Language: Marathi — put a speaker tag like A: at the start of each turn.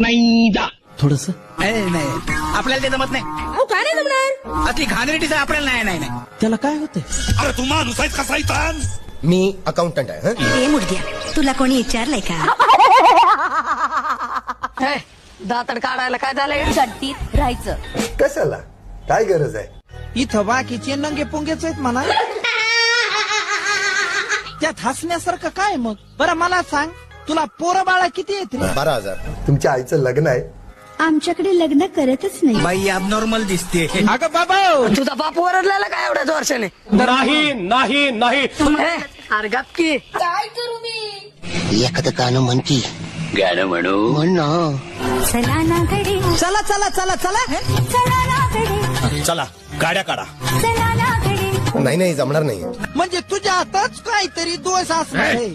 A: नाही जा
B: थोडस
A: नाही आपल्याला ते जमत नाही.
C: अहो काय नाही जमणार.
A: ती घाणेरटीच आपल्याला नाही नाही.
B: त्याला काय होतंय?
D: अरे तू माणूस आहेस कसा इथं?
E: मी अकाउंटंट आहे
F: ते मुडद्या तुला कोणी विचारलंय का?
C: दातड काढायला काय झालंय?
F: चड्डीत राहायचं.
E: कशाला काय गरज आहे?
B: इथं बाकीचे नंगे पुंगेच आहेत म्हणा. त्यात हसण्यासारखं काय मग? बरं मला सांग, तुला पोरं बाळा किती येत?
E: 12,000. तुमच्या आईचं लग्न आहे.
F: आमच्याकडे लग्न करतच नाही.
A: बाई ॲबनॉर्मल दिसते.
B: अगं बाबा,
C: तुझा बाप ओरडलेला काय एवढ्याच वर्षाने?
D: नाही नाही नाही
C: अरे गप्पी.
F: काय करू मी?
G: एखादं गाणं म्हण की.
D: गाणं म्हणू
G: म्हण ना.
F: चला ना गडे,
B: चला चला चला चला.
F: चला ना गडे,
D: चला गाड्या काढा.
F: चला ना गडे.
E: नाही जमणार नाही.
B: म्हणजे तुझ्या हातात काहीतरी दोष असणार आहे.